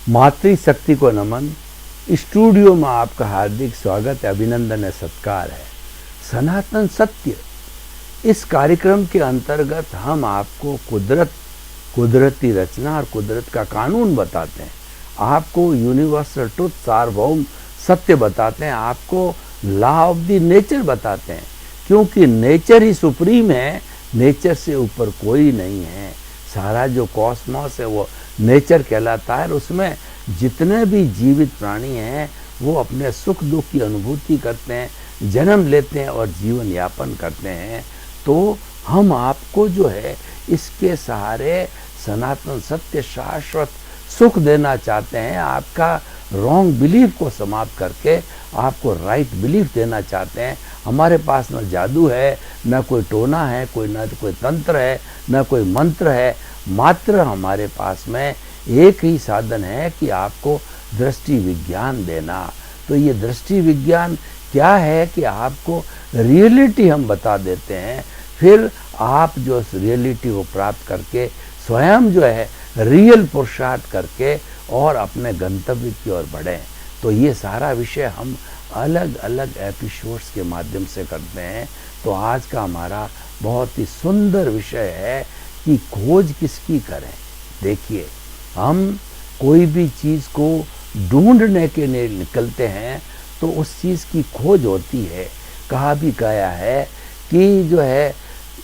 मातृशक्ति को नमन। स्टूडियो में आपका हार्दिक स्वागत है, अभिनंदन है, सत्कार है। सनातन सत्य इस कार्यक्रम के अंतर्गत हम आपको कुदरती रचना और कुदरत का कानून बताते हैं, आपको यूनिवर्सल ट्रुथ, सार्वभौम सत्य बताते हैं, आपको लॉ ऑफ द नेचर बताते हैं, क्योंकि नेचर ही सुप्रीम है, नेचर से ऊपर कोई नहीं है। सारा जो कॉस्मॉस है वो नेचर कहलाता है और उसमें जितने भी जीवित प्राणी हैं वो अपने सुख दुख की अनुभूति करते हैं, जन्म लेते हैं और जीवन यापन करते हैं। तो हम आपको जो है इसके सहारे सनातन सत्य शाश्वत सुख देना चाहते हैं, आपका रॉन्ग बिलीफ को समाप्त करके आपको राइट बिलीफ देना चाहते हैं। हमारे पास न जादू है, न कोई टोना है, न कोई तंत्र है, न कोई मंत्र है, मात्र हमारे पास में एक ही साधन है कि आपको दृष्टि विज्ञान देना। तो ये दृष्टि विज्ञान क्या है कि आपको रियलिटी हम बता देते हैं, फिर आप जो उस रियलिटी को प्राप्त करके स्वयं जो है रियल पुरुषार्थ करके और अपने गंतव्य की ओर बढ़ें। तो ये सारा विषय हम अलग अलग एपिसोड्स के माध्यम से करते हैं। तो आज का हमारा बहुत ही सुंदर विषय है कि खोज किसकी करें। देखिए, हम कोई भी चीज़ को ढूंढने के लिए निकलते हैं तो उस चीज़ की खोज होती है। कहा भी गया है कि जो है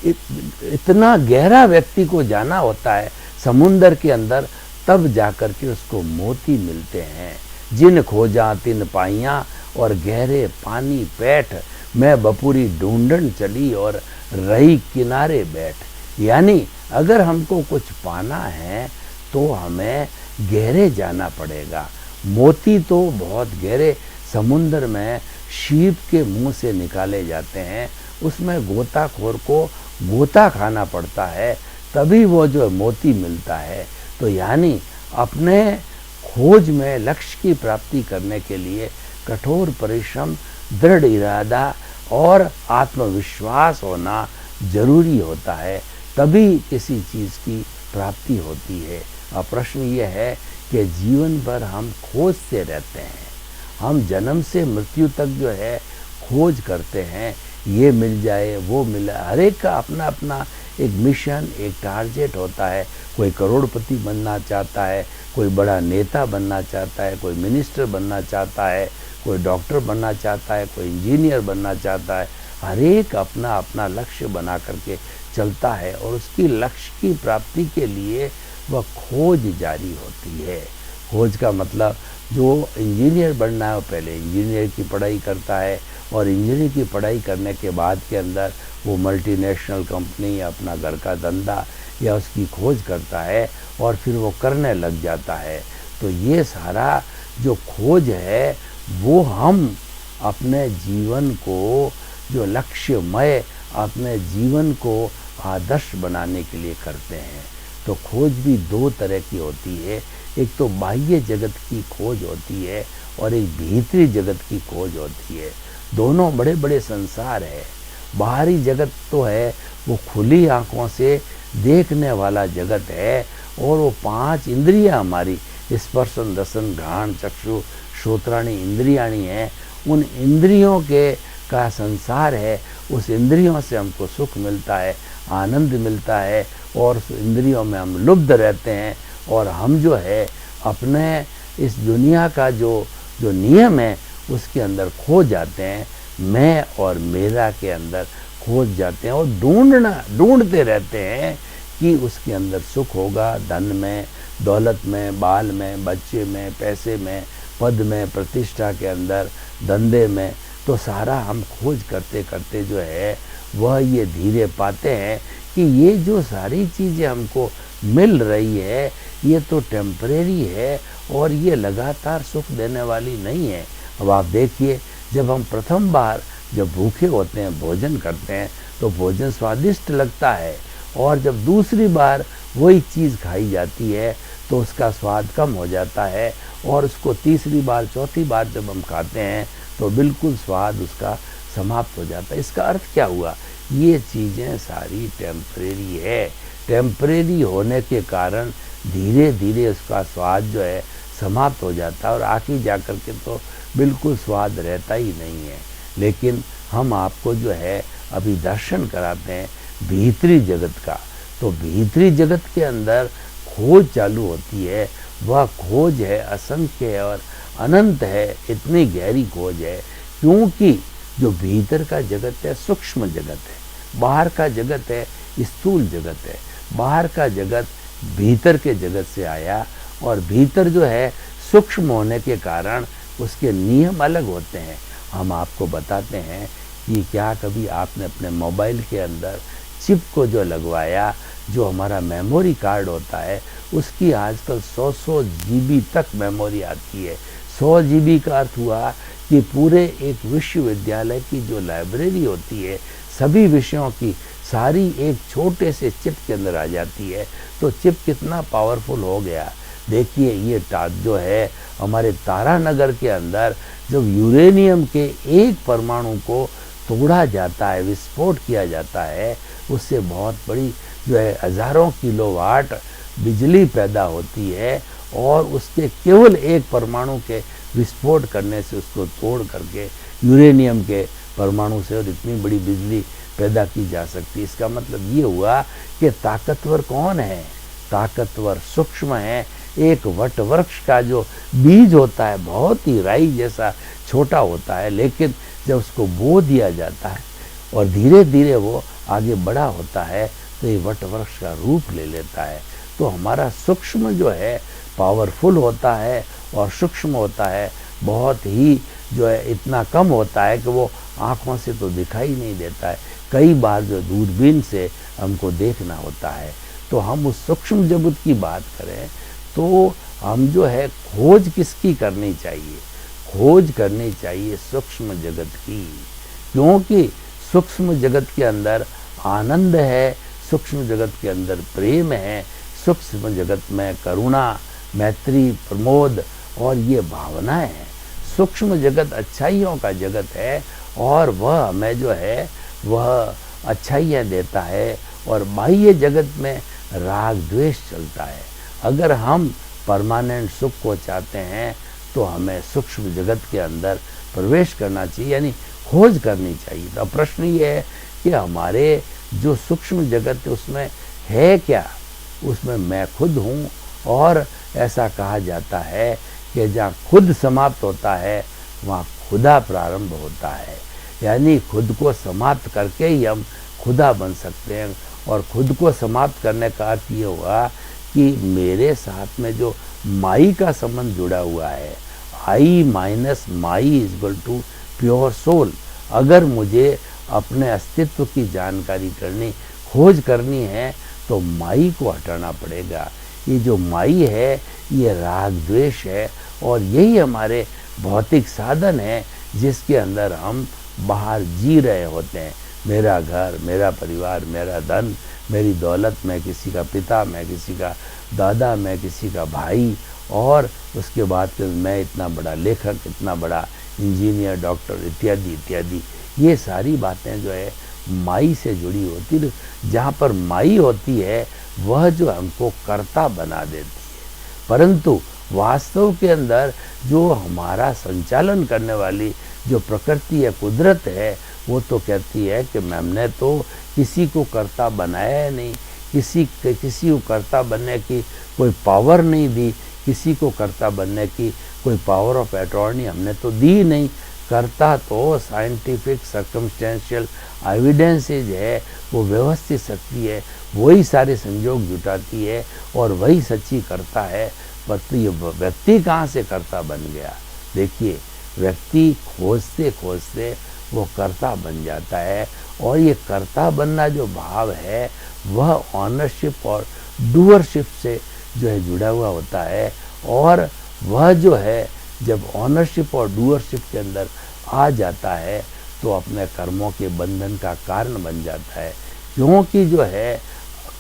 इतना गहरा व्यक्ति को जाना होता है समुंदर के अंदर, तब जाकर के उसको मोती मिलते हैं। जिन खोजा तिन पाइयाँ और गहरे पानी पैठ, मैं बपूरी ढूंढन चली और रही किनारे बैठ। यानी अगर हमको कुछ पाना है तो हमें गहरे जाना पड़ेगा। मोती तो बहुत गहरे समुद्र में शीप के मुंह से निकाले जाते हैं, उसमें गोताखोर को गोता खाना पड़ता है, तभी वो जो मोती मिलता है। तो यानी अपने खोज में लक्ष्य की प्राप्ति करने के लिए कठोर परिश्रम, दृढ़ इरादा और आत्मविश्वास होना जरूरी होता है, तभी किसी चीज़ की प्राप्ति होती है। अब प्रश्न ये है कि जीवन भर हम खोजते रहते हैं, हम जन्म से मृत्यु तक जो है खोज करते हैं, ये मिल जाए वो मिला। हर एक का अपना अपना एक मिशन, एक टारगेट होता है। कोई करोड़पति बनना चाहता है, कोई बड़ा नेता बनना चाहता है, कोई मिनिस्टर बनना चाहता है, कोई डॉक्टर बनना चाहता है, कोई इंजीनियर बनना चाहता है। हर एक अपना अपना लक्ष्य बना करके चलता है और उसकी लक्ष्य की प्राप्ति के लिए वह खोज जारी होती है। खोज का मतलब जो इंजीनियर बनना है वो पहले इंजीनियर की पढ़ाई करता है और इंजीनियर की पढ़ाई करने के बाद के अंदर वो मल्टीनेशनल कंपनी या अपना घर का धंधा या उसकी खोज करता है और फिर वो करने लग जाता है। तो ये सारा जो खोज है वो हम अपने जीवन को जो लक्ष्यमय, अपने जीवन को आदर्श बनाने के लिए करते हैं। तो खोज भी दो तरह की होती है, एक तो बाह्य जगत की खोज होती है और एक भीतरी जगत की खोज होती है। दोनों बड़े बड़े संसार है। बाहरी जगत तो है वो खुली आंखों से देखने वाला जगत है और वो पांच इंद्रियां हमारी स्पर्शन रसन घ्राण चक्षु श्रोत्राणी इंद्रियाणी हैं, उन इंद्रियों के का संसार है। उस इंद्रियों से हमको सुख मिलता है, आनंद मिलता है और उस इंद्रियों में हम लुब्ध रहते हैं और हम जो है अपने इस दुनिया का जो नियम है उसके अंदर खो जाते हैं। मैं और मेरा के अंदर खोज जाते हैं और ढूंढते रहते हैं कि उसके अंदर सुख होगा, धन में, दौलत में, बाल में, बच्चे में, पैसे में, पद में, प्रतिष्ठा के अंदर, धंधे में। तो सारा हम खोज करते करते जो है वह ये धीरे पाते हैं कि ये जो सारी चीज़ें हमको मिल रही है ये तो टेम्परेरी है और ये लगातार सुख देने वाली नहीं है। अब आप देखिए, जब हम प्रथम बार जब भूखे होते हैं, भोजन करते हैं तो भोजन स्वादिष्ट लगता है और जब दूसरी बार वही चीज़ खाई जाती है तो उसका स्वाद कम हो जाता है और उसको तीसरी बार चौथी बार जब हम खाते हैं तो बिल्कुल स्वाद उसका समाप्त हो जाता है। इसका अर्थ क्या हुआ? ये चीज़ें सारी टेम्परेरी है। टेम्परेरी होने के कारण धीरे धीरे उसका स्वाद जो है समाप्त हो जाता है और आखिर जाकर के तो बिल्कुल स्वाद रहता ही नहीं है। लेकिन हम आपको जो है अभी दर्शन कराते हैं भीतरी जगत का। तो भीतरी जगत के अंदर खोज चालू होती है। वह खोज है असंख्य है और अनंत है, इतनी गहरी खोज है, क्योंकि जो भीतर का जगत है सूक्ष्म जगत है, बाहर का जगत है स्थूल जगत है। बाहर का जगत भीतर के जगत से आया और भीतर जो है सूक्ष्म होने के कारण उसके नियम अलग होते हैं। हम आपको बताते हैं कि क्या कभी आपने अपने मोबाइल के अंदर चिप को जो लगवाया, जो हमारा मेमोरी कार्ड होता है, उसकी आजकल 100 GB तक मेमोरी आती है। 100 GB का अर्थ हुआ कि पूरे एक विश्वविद्यालय की जो लाइब्रेरी होती है सभी विषयों की सारी एक छोटे से चिप के अंदर आ जाती है। तो चिप कितना पावरफुल हो गया। देखिए ये जो है हमारे तारानगर के अंदर जब यूरेनियम के एक परमाणु को तोड़ा जाता है, विस्फोट किया जाता है, उससे बहुत बड़ी जो है हजारों किलोवाट बिजली पैदा होती है और उसके केवल एक परमाणु के विस्फोट करने से उसको तोड़ करके यूरेनियम के परमाणु से और इतनी बड़ी बिजली पैदा की जा सकती है। इसका मतलब ये हुआ कि ताकतवर कौन है? ताकतवर सूक्ष्म है। एक वट वृक्ष का जो बीज होता है बहुत ही राई जैसा छोटा होता है, लेकिन जब उसको बो दिया जाता है और धीरे धीरे वो आगे बड़ा होता है तो ये वट वृक्ष का रूप ले लेता है। तो हमारा सूक्ष्म जो है पावरफुल होता है और सूक्ष्म होता है बहुत ही जो है इतना कम होता है कि वो आँखों से तो दिखाई नहीं देता है। कई बार जो दूरबीन से हमको देखना होता है। तो हम उस सूक्ष्म जगत की बात करें तो हम जो है खोज किसकी करनी चाहिए? खोज करनी चाहिए सूक्ष्म जगत की, क्योंकि सूक्ष्म जगत के अंदर आनंद है, सूक्ष्म जगत के अंदर प्रेम है, सूक्ष्म जगत में करुणा, मैत्री, प्रमोद और ये भावनाएं हैं। सूक्ष्म जगत अच्छाइयों का जगत है और वह हमें जो है वह अच्छाइयाँ देता है और बाह्य जगत में राग द्वेष चलता है। अगर हम परमानेंट सुख को चाहते हैं तो हमें सूक्ष्म जगत के अंदर प्रवेश करना चाहिए, यानी खोज करनी चाहिए। तो प्रश्न ये है कि हमारे जो सूक्ष्म जगत है उसमें है क्या? उसमें मैं खुद हूँ और ऐसा कहा जाता है कि जहाँ खुद समाप्त होता है वहाँ खुदा प्रारंभ होता है। यानी खुद को समाप्त करके ही हम खुदा बन सकते हैं। और खुद को समाप्त करने का अर्थ ये हुआ कि मेरे साथ में जो माई का संबंध जुड़ा हुआ है, I minus my is equal to pure soul. अगर मुझे अपने अस्तित्व की जानकारी करनी, खोज करनी है तो माई को हटाना पड़ेगा। ये जो माई है ये राग द्वेष है और यही हमारे भौतिक साधन है जिसके अंदर हम बाहर जी रहे होते हैं। मेरा घर, मेरा परिवार, मेरा धन, मेरी दौलत, मैं किसी का पिता, मैं किसी का दादा, मैं किसी का भाई, और उसके बाद फिर मैं इतना बड़ा लेखक, इतना बड़ा इंजीनियर, डॉक्टर इत्यादि इत्यादि। ये सारी बातें जो है माई से जुड़ी होती है। जहाँ पर माई होती है वह जो हमको कर्ता बना देती है, परंतु वास्तव के अंदर जो हमारा संचालन करने वाली जो प्रकृति है, कुदरत है, वो तो कहती है कि हमने तो किसी को कर्ता बनाया नहीं, किसी को कर्ता बनने की कोई पावर नहीं दी, किसी को कर्ता बनने की कोई पावर ऑफ अटॉर्नी हमने तो दी नहीं। कर्ता तो साइंटिफिक सर्कमस्टेंशियल एविडेंसेज है, वो व्यवस्थित शक्ति है, वही सारे संयोग जुटाती है और वही सच्ची करता है। पर तो ये व्यक्ति कहाँ से कर्ता बन गया? देखिए, व्यक्ति खोजते खोजते वो कर्ता बन जाता है और ये कर्ता बनना जो भाव है वह ऑनरशिप और डूअरशिप से जो है जुड़ा हुआ होता है। और वह जो है जब ऑनरशिप और डूअरशिप के अंदर आ जाता है तो अपने कर्मों के बंधन का कारण बन जाता है, क्योंकि जो है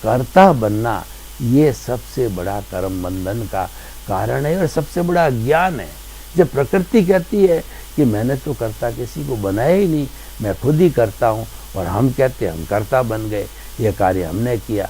कर्ता बनना ये सबसे बड़ा कर्म बंधन का कारण है और सबसे बड़ा ज्ञान है। जब प्रकृति कहती है कि मैंने तो कर्ता किसी को बनाया ही नहीं, मैं खुद ही करता हूँ, और हम कहते हैं हम कर्ता बन गए, ये कार्य हमने किया।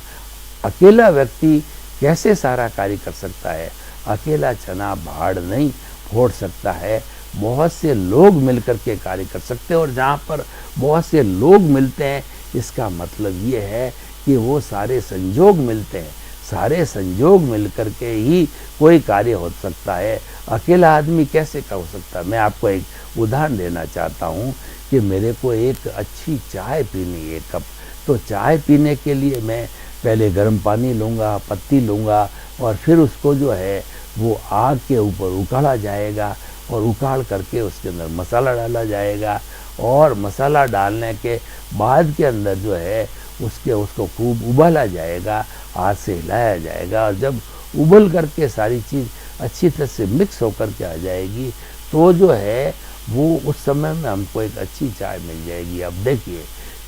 अकेला व्यक्ति कैसे सारा कार्य कर सकता है? अकेला चना भाड़ नहीं फोड़ सकता है, बहुत से लोग मिलकर के कार्य कर सकते हैं। और जहाँ पर बहुत से लोग मिलते हैं, इसका मतलब ये है कि वो सारे संयोग मिलते हैं, सारे संयोग मिलकर के ही कोई कार्य हो सकता है। अकेला आदमी कैसे कर सकता है? मैं आपको एक उदाहरण देना चाहता हूँ कि मेरे को एक अच्छी चाय पीनी है, एक कप। तो चाय पीने के लिए मैं पहले गर्म पानी लूँगा, पत्ती लूँगा, और फिर उसको जो है वो आग के ऊपर उकाड़ा जाएगा, और उकाड़ करके उसके अंदर मसाला डाला जाएगा, और मसाला डालने के बाद के अंदर जो है उसको खूब उबाला जाएगा, हाथ से हिलाया जाएगा, और जब उबल करके सारी चीज़ अच्छी तरह से मिक्स होकर के आ जाएगी, तो जो है वो उस समय में हमको एक अच्छी चाय मिल जाएगी। अब देखिए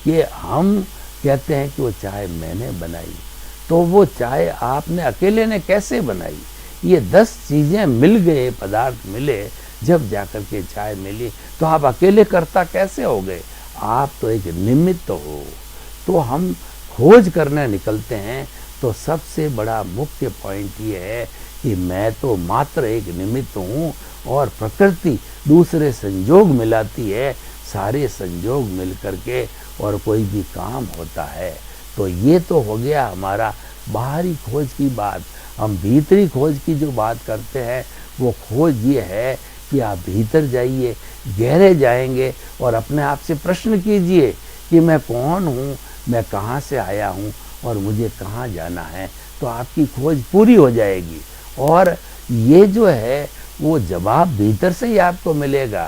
कि हम कहते हैं कि वो चाय मैंने बनाई, तो वो चाय आपने अकेले ने कैसे बनाई? ये 10 चीज़ें मिल गए, पदार्थ मिले, जब जाकर के चाय मिली, तो आप अकेले करता कैसे हो गए? आप तो एक निमित्त हो। तो हम खोज करने निकलते हैं, तो सबसे बड़ा मुख्य पॉइंट ये है कि मैं तो मात्र एक निमित्त हूँ, और प्रकृति दूसरे संयोग मिलाती है, सारे संयोग मिल करके और कोई भी काम होता है। तो ये तो हो गया हमारा बाहरी खोज की बात। हम भीतरी खोज की जो बात करते हैं, वो खोज ये है कि आप भीतर जाइए, गहरे जाएंगे, और अपने आप से प्रश्न कीजिए कि मैं कौन हूँ, मैं कहाँ से आया हूँ, और मुझे कहाँ जाना है। तो आपकी खोज पूरी हो जाएगी, और ये जो है वो जवाब भीतर से ही आपको मिलेगा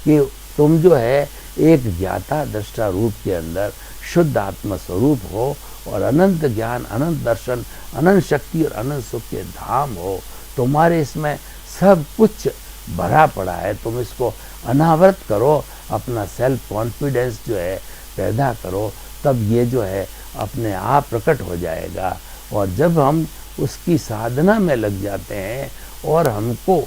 कि तुम जो है एक ज्ञाता दृष्टा रूप के अंदर शुद्ध आत्म स्वरूप हो, और अनंत ज्ञान, अनंत दर्शन, अनंत शक्ति और अनंत सुख के धाम हो। तुम्हारे इसमें सब कुछ भरा पड़ा है, तुम इसको अनावृत करो, अपना सेल्फ कॉन्फिडेंस जो है पैदा करो, तब ये जो है अपने आप प्रकट हो जाएगा। और जब हम उसकी साधना में लग जाते हैं, और हमको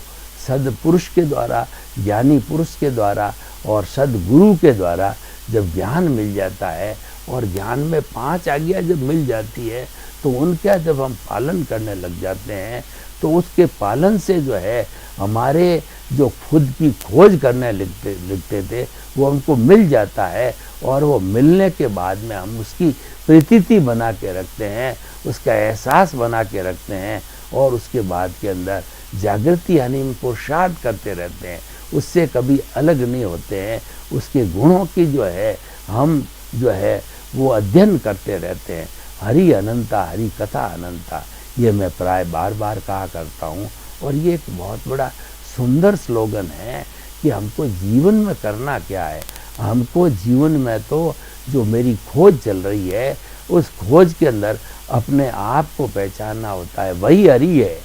सदपुरुष के द्वारा, ज्ञानी पुरुष के द्वारा और सदगुरु के द्वारा जब ज्ञान मिल जाता है, और ज्ञान में 5 आज्ञा जब मिल जाती है, तो उनका जब हम पालन करने लग जाते हैं, तो उसके पालन से जो है हमारे जो खुद की खोज करने लिखते थे, वो हमको मिल जाता है। और वो मिलने के बाद में हम उसकी प्रतीति बना के रखते हैं, उसका एहसास बना के रखते हैं, और उसके बाद के अंदर जागृति यानी पुरुषार्थ करते रहते हैं, उससे कभी अलग नहीं होते हैं। उसके गुणों की जो है हम जो है वो अध्ययन करते रहते हैं। हरि अनंता, हरि कथा अनंता, ये मैं प्राय बार बार कहा करता हूँ। और ये एक बहुत बड़ा सुंदर स्लोगन है कि हमको जीवन में करना क्या है। हमको जीवन में तो जो मेरी खोज चल रही है, उस खोज के अंदर अपने आप को पहचानना होता है। वही हरि है,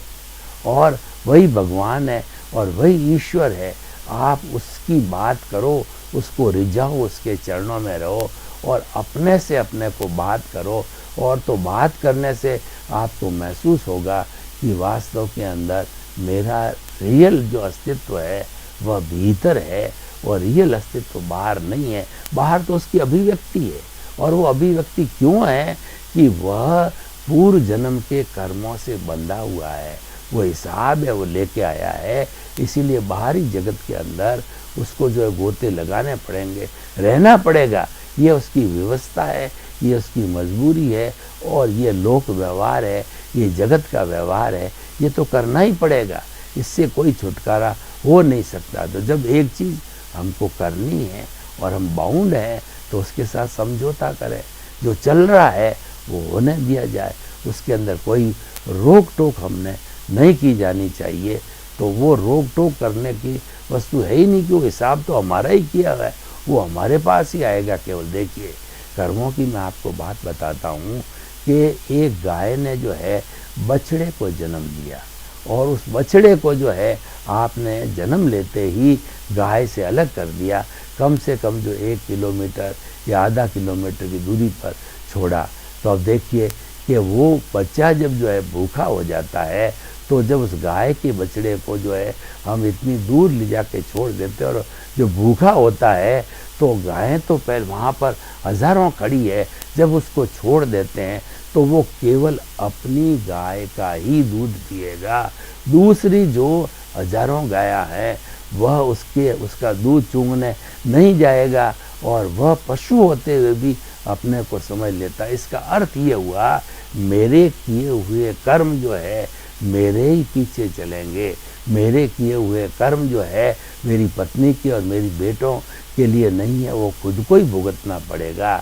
और वही भगवान है, और वही ईश्वर है। आप उसकी बात करो, उसको रिझाओ, उसके चरणों में रहो, और अपने से अपने को बात करो। और तो बात करने से आपको महसूस होगा कि वास्तव के अंदर मेरा रियल जो अस्तित्व है वह भीतर है, और रियल अस्तित्व बाहर नहीं है। बाहर तो उसकी अभिव्यक्ति है, और वो अभिव्यक्ति क्यों है कि वह पूर्व जन्म के कर्मों से बंधा हुआ है, वो हिसाब है, वो लेके आया है। इसीलिए बाहरी जगत के अंदर उसको जो है गोते लगाने पड़ेंगे, रहना पड़ेगा। ये उसकी व्यवस्था है, ये उसकी मजबूरी है, और ये लोक व्यवहार है, ये जगत का व्यवहार है। ये तो करना ही पड़ेगा, इससे कोई छुटकारा हो नहीं सकता। तो जब एक चीज़ हमको करनी है और हम बाउंड हैं, तो उसके साथ समझौता करें। जो चल रहा है वो होने दिया जाए, उसके अंदर कोई रोक टोक हमने नहीं की जानी चाहिए। तो वो रोक टोक करने की वस्तु है ही नहीं, क्योंकि हिसाब तो हमारा ही किया हुआ है, वो हमारे पास ही आएगा केवल। देखिए कर्मों की मैं आपको बात बताता हूँ कि एक गाय ने जो है बछड़े को जन्म दिया, और उस बछड़े को जो है आपने जन्म लेते ही गाय से अलग कर दिया, कम से कम जो 1 किलोमीटर या आधा किलोमीटर की दूरी पर छोड़ा। तो अब देखिए कि वो बच्चा जब जो है भूखा हो जाता है, तो जब उस गाय के बछड़े को जो है हम इतनी दूर ले जाके छोड़ देते हैं, और जो भूखा होता है तो गायें तो पहले वहाँ पर हज़ारों खड़ी है, जब उसको छोड़ देते हैं तो वो केवल अपनी गाय का ही दूध पिएगा, दूसरी जो हजारों गाया है वह उसका दूध चूंगने नहीं जाएगा और वह पशु होते हुए भी अपने को समझ लेता है। इसका अर्थ ये हुआ मेरे किए हुए कर्म जो है मेरे ही पीछे चलेंगे, मेरे किए हुए कर्म जो है मेरी पत्नी के और मेरी बेटों के लिए नहीं है, वो खुद को ही भुगतना पड़ेगा,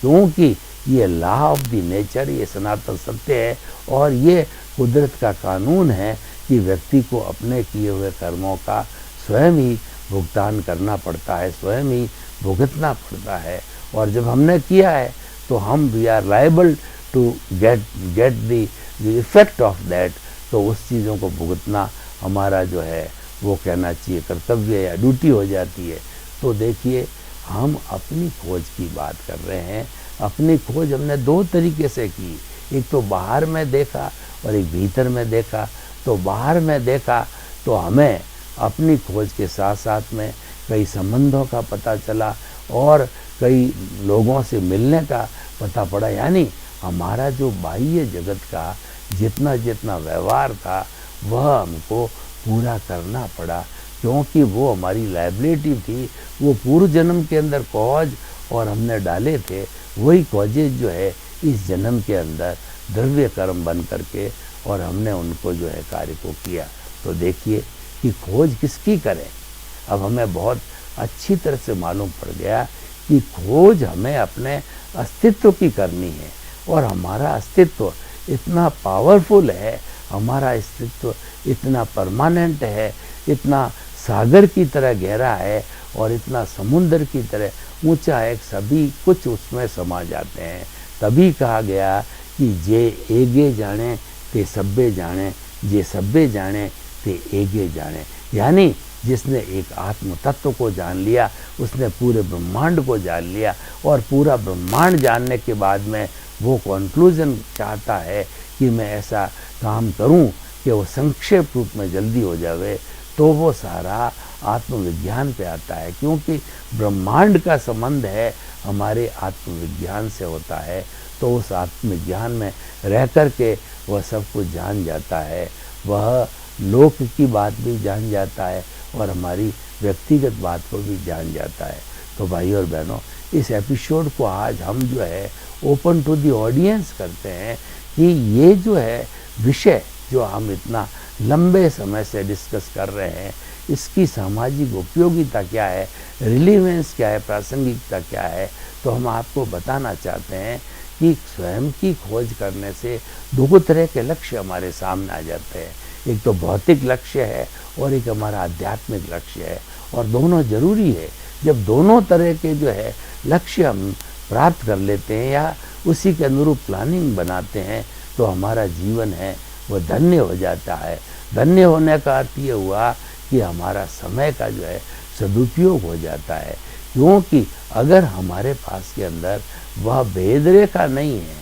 क्योंकि ये लॉ ऑफ द नेचर, ये सनातन सत्य है और ये कुदरत का कानून है कि व्यक्ति को अपने किए हुए कर्मों का स्वयं ही भुगतान करना पड़ता है, स्वयं ही भुगतना पड़ता है। और जब हमने किया है तो हम we are liable to get the effect of that, तो उस चीज़ों को भुगतना हमारा जो है वो कहना चाहिए कर्तव्य या ड्यूटी हो जाती है। तो देखिए हम अपनी खोज की बात कर रहे हैं। अपनी खोज हमने दो तरीके से की, एक तो बाहर में देखा और एक भीतर में देखा। तो बाहर में देखा तो हमें अपनी खोज के साथ साथ में कई संबंधों का पता चला और कई लोगों से मिलने का पता पड़ा, यानी हमारा जो बाह्य जगत का जितना जितना व्यवहार था वह हमको पूरा करना पड़ा, क्योंकि वो हमारी लायबिलिटी थी। वो पूर्व जन्म के अंदर कॉज और हमने डाले थे, वही कॉजेज जो है इस जन्म के अंदर द्रव्य कर्म बन करके और हमने उनको जो है कार्य को किया। तो देखिए कि खोज किसकी करें। अब हमें बहुत अच्छी तरह से मालूम पड़ गया कि खोज हमें अपने अस्तित्व की करनी है और हमारा अस्तित्व इतना पावरफुल है, हमारा अस्तित्व इतना परमानेंट है, इतना सागर की तरह गहरा है और इतना समुद्र की तरह ऊंचा है, सभी कुछ उसमें समा जाते हैं। तभी कहा गया कि जे एगे जाने ते सब्बे जाने, जे सब्बे जाने ते एगे जाने, यानी जिसने एक आत्म तत्व को जान लिया उसने पूरे ब्रह्मांड को जान लिया और पूरा ब्रह्मांड जानने के बाद में वो कंक्लूजन चाहता है कि मैं ऐसा काम करूं कि वो संक्षेप रूप में जल्दी हो जावे, तो वो सारा आत्मविज्ञान पे आता है, क्योंकि ब्रह्मांड का संबंध है हमारे आत्मविज्ञान से होता है। तो उस आत्मविज्ञान में रह कर के वह सब कुछ जान जाता है, वह लोक की बात भी जान जाता है और हमारी व्यक्तिगत बात को भी जान जाता है। तो भाई और बहनों, इस एपिसोड को आज हम जो है ओपन टू द ऑडियंस करते हैं कि ये जो है विषय जो हम इतना लंबे समय से डिस्कस कर रहे हैं, इसकी सामाजिक उपयोगिता क्या है, रिलीवेंस क्या है, प्रासंगिकता क्या है। तो हम आपको बताना चाहते हैं कि स्वयं की खोज करने से दो तरह के लक्ष्य हमारे सामने आ जाते हैं। एक तो भौतिक लक्ष्य है और एक हमारा आध्यात्मिक लक्ष्य है, और दोनों जरूरी है। जब दोनों तरह के जो है लक्ष्य हम प्राप्त कर लेते हैं या उसी के अनुरूप प्लानिंग बनाते हैं, तो हमारा जीवन है वो धन्य हो जाता है। धन्य होने का अर्थ ये हुआ कि हमारा समय का जो है सदुपयोग हो जाता है, क्योंकि अगर हमारे पास के अंदर वह भेद रेखा नहीं है,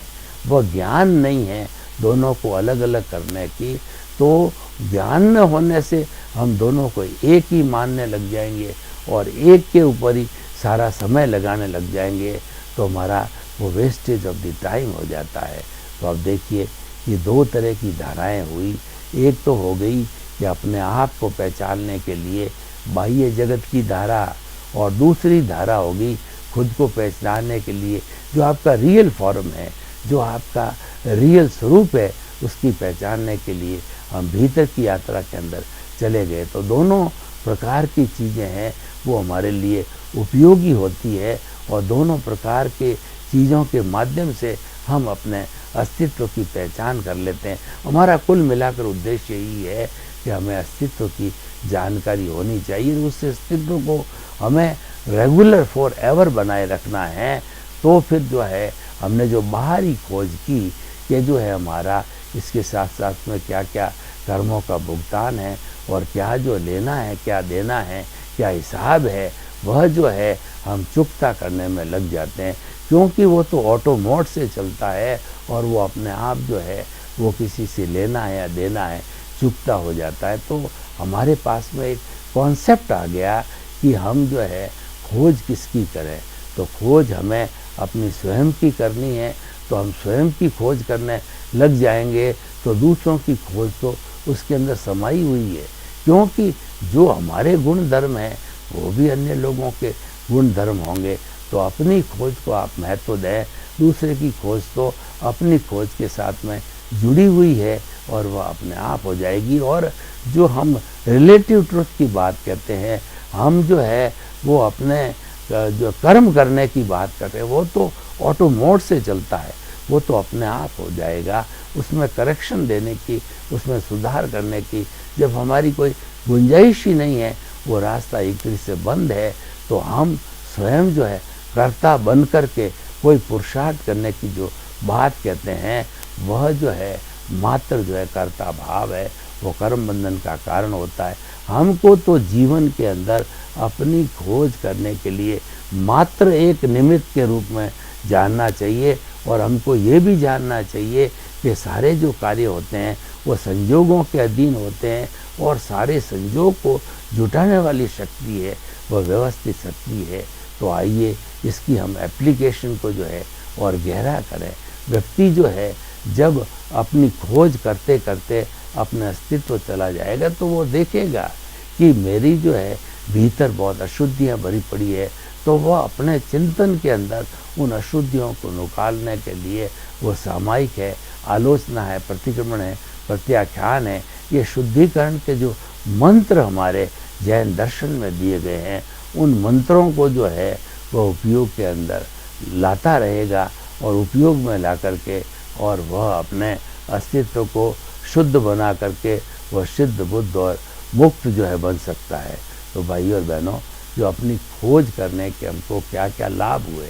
वह ज्ञान नहीं है दोनों को अलग अलग करने की, तो ज्ञान न होने से हम दोनों को एक ही मानने लग जाएंगे और एक के ऊपर ही सारा समय लगाने लग जाएंगे, तो हमारा वो वेस्टेज ऑफ द टाइम हो जाता है। तो अब देखिए ये दो तरह की धाराएं हुई। एक तो हो गई कि अपने आप को पहचानने के लिए बाह्य जगत की धारा, और दूसरी धारा होगी खुद को पहचानने के लिए जो आपका रियल फॉर्म है, जो आपका रियल स्वरूप है, उसकी पहचानने के लिए हम भीतर की यात्रा के अंदर चले गए। तो दोनों प्रकार की चीज़ें हैं वो हमारे लिए उपयोगी होती है, और दोनों प्रकार के चीज़ों के माध्यम से हम अपने अस्तित्व की पहचान कर लेते हैं। हमारा कुल मिलाकर उद्देश्य यही है कि हमें अस्तित्व की जानकारी होनी चाहिए, उस अस्तित्व को हमें रेगुलर फॉर एवर बनाए रखना है। तो फिर जो है हमने जो बाहरी खोज की, ये जो है हमारा इसके साथ साथ में क्या क्या कर्मों का भुगतान है और क्या जो लेना है, क्या देना है, क्या हिसाब है, वह जो है हम चुकता करने में लग जाते हैं, क्योंकि वो तो ऑटो मोड से चलता है और वो अपने आप जो है वो किसी से लेना है या देना है चुकता हो जाता है। तो हमारे पास में एक कॉन्सेप्ट आ गया कि हम जो है खोज किसकी करें। तो खोज हमें अपनी स्वयं की करनी है, तो हम स्वयं की खोज करने लग जाएंगे तो दूसरों की खोज तो उसके अंदर समाई हुई है, क्योंकि जो हमारे गुण धर्म हैं वो भी अन्य लोगों के गुण धर्म होंगे। तो अपनी खोज को आप महत्व दें, दूसरे की खोज तो अपनी खोज के साथ में जुड़ी हुई है और वह अपने आप हो जाएगी। और जो हम रिलेटिव ट्रुथ की बात कहते हैं, हम जो है वो अपने जो कर्म करने की बात करते हैं, वो तो ऑटो मोड से चलता है, वो तो अपने आप हो जाएगा। उसमें करेक्शन देने की, उसमें सुधार करने की जब हमारी कोई गुंजाइश ही नहीं है, वो रास्ता एक तरह से बंद है, तो हम स्वयं जो है कर्ता बन करके कोई पुरुषार्थ करने की जो बात कहते हैं, वह जो है मात्र जो है कर्ता भाव है, वो कर्म बंधन का कारण होता है। हमको तो जीवन के अंदर अपनी खोज करने के लिए मात्र एक निमित्त के रूप में जानना चाहिए, और हमको ये भी जानना चाहिए कि सारे जो कार्य होते हैं वो संजोगों के अधीन होते हैं, और सारे संजोग को जुटाने वाली शक्ति है वह व्यवस्थित शक्ति है। तो आइए इसकी हम एप्लीकेशन को जो है और गहरा करें। व्यक्ति जो है जब अपनी खोज करते करते अपना अस्तित्व चला जाएगा, तो वो देखेगा कि मेरी जो है भीतर बहुत अशुद्धियाँ भरी पड़ी है, तो वह अपने चिंतन के अंदर उन अशुद्धियों को निकालने के लिए वो सामायिक है, आलोचना है, प्रतिक्रमण है, प्रत्याख्यान है, ये शुद्धिकरण के जो मंत्र हमारे जैन दर्शन में दिए गए हैं, उन मंत्रों को जो है वह उपयोग के अंदर लाता रहेगा, और उपयोग में ला करके और वह अपने अस्तित्व को शुद्ध बना करके वह सिद्ध बुद्ध और मुक्त जो है बन सकता है। तो भाई और बहनों, जो अपनी खोज करने के हमको क्या क्या लाभ हुए,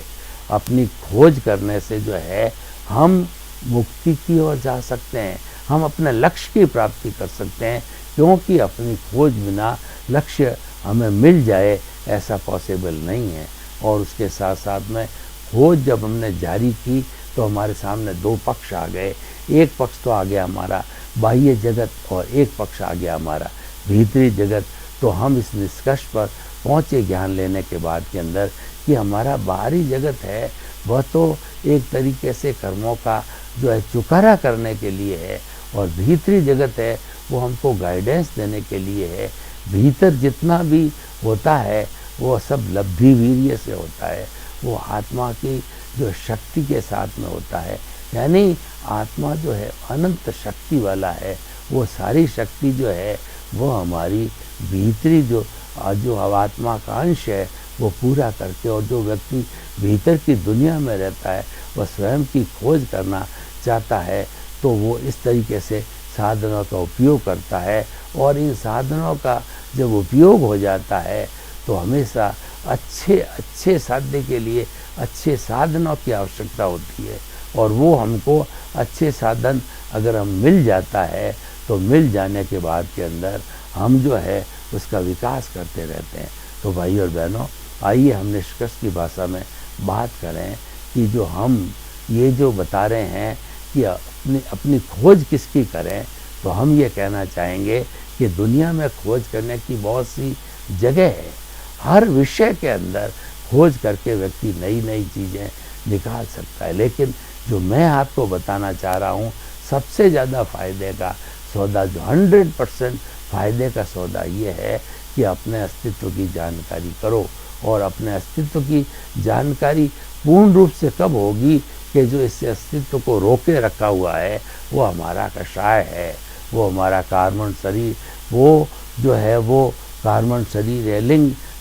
अपनी खोज करने से जो है हम मुक्ति की ओर जा सकते हैं, हम अपने लक्ष्य की प्राप्ति कर सकते हैं, क्योंकि अपनी खोज बिना लक्ष्य हमें मिल जाए ऐसा पॉसिबल नहीं है। और उसके साथ साथ में खोज जब हमने जारी की तो हमारे सामने दो पक्ष आ गए। एक पक्ष तो आ गया हमारा बाह्य जगत, और एक पक्ष आ गया हमारा भीतरी जगत। तो हम इस निष्कर्ष पर पहुँचे ज्ञान लेने के बाद के अंदर कि हमारा बाहरी जगत है वह तो एक तरीके से कर्मों का जो है चुकारा करने के लिए है, और भीतरी जगत है वो हमको गाइडेंस देने के लिए है। भीतर जितना भी होता है वो सब लब्धि वीर्य से होता है, वो आत्मा की जो शक्ति के साथ में होता है। यानी आत्मा जो है अनंत शक्ति वाला है, वो सारी शक्ति जो है वो हमारी भीतरी जो आत्मा का अंश है वो पूरा करके, और जो व्यक्ति भीतर की दुनिया में रहता है वह स्वयं की खोज करना चाहता है, तो वो इस तरीके से साधनों का उपयोग करता है। और इन साधनों का जब उपयोग हो जाता है तो हमेशा अच्छे साध्य के लिए अच्छे साधनों की आवश्यकता होती है, और वो हमको अच्छे साधन अगर हम मिल जाता है तो मिल जाने के बाद के अंदर हम जो है उसका विकास करते रहते हैं। तो भाई और बहनों, आइए हम निष्कर्ष की भाषा में बात करें कि जो हम ये जो बता रहे हैं कि अपनी खोज किसकी करें, तो हम ये कहना चाहेंगे कि दुनिया में खोज करने की बहुत सी जगह है। हर विषय के अंदर खोज करके व्यक्ति नई नई चीज़ें निकाल सकता है, लेकिन जो मैं आपको बताना चाह रहा हूँ, सबसे ज़्यादा फायदे का सौदा, जो 100% फायदे का सौदा ये है कि अपने अस्तित्व की जानकारी करो। और अपने अस्तित्व की जानकारी पूर्ण रूप से कब होगी कि जो इस अस्तित्व को रोके रखा हुआ है वो हमारा कषाय है, वो हमारा कार्बन शरीर, वो जो है वो कार्बन शरीर है,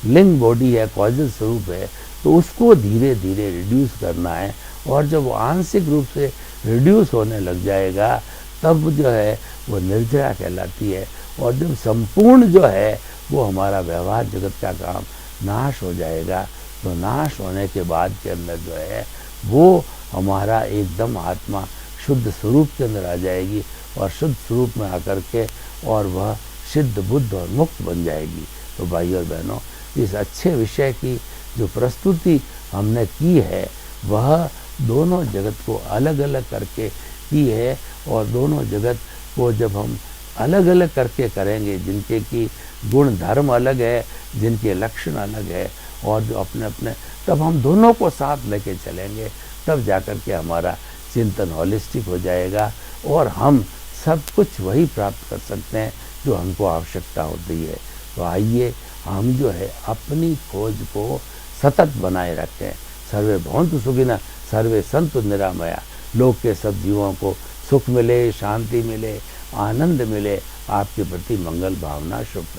लिंग बॉडी है, कॉजल स्वरूप है। तो उसको धीरे धीरे रिड्यूस करना है, और जब वो आंशिक रूप से रिड्यूस होने लग जाएगा तब जो है वो निर्जरा कहलाती है। और जब संपूर्ण जो है वो हमारा व्यवहार जगत का काम नाश हो जाएगा, तो नाश होने के बाद के अंदर जो है वो हमारा एकदम आत्मा शुद्ध स्वरूप के अंदर आ जाएगी, और शुद्ध स्वरूप में आकर के और वह सिद्ध बुद्ध और मुक्त बन जाएगी। तो भाई और बहनों, इस अच्छे विषय की जो प्रस्तुति हमने की है वह दोनों जगत को अलग अलग करके की है, और दोनों जगत को जब हम अलग अलग करके करेंगे, जिनके की गुण धर्म अलग है, जिनके लक्षण अलग है, और जो अपने अपने, तब हम दोनों को साथ लेके चलेंगे, तब जाकर के हमारा चिंतन होलिस्टिक हो जाएगा, और हम सब कुछ वही प्राप्त कर सकते हैं जो हमको आवश्यकता होती है। तो आइए हम जो है अपनी खोज को सतत बनाए रखें। सर्वे भवन्तु सुखिनः, सर्वे सन्तु निरामया। लोक के सब जीवों को सुख मिले, शांति मिले, आनंद मिले। आपके प्रति मंगल भावना, शुभकामना।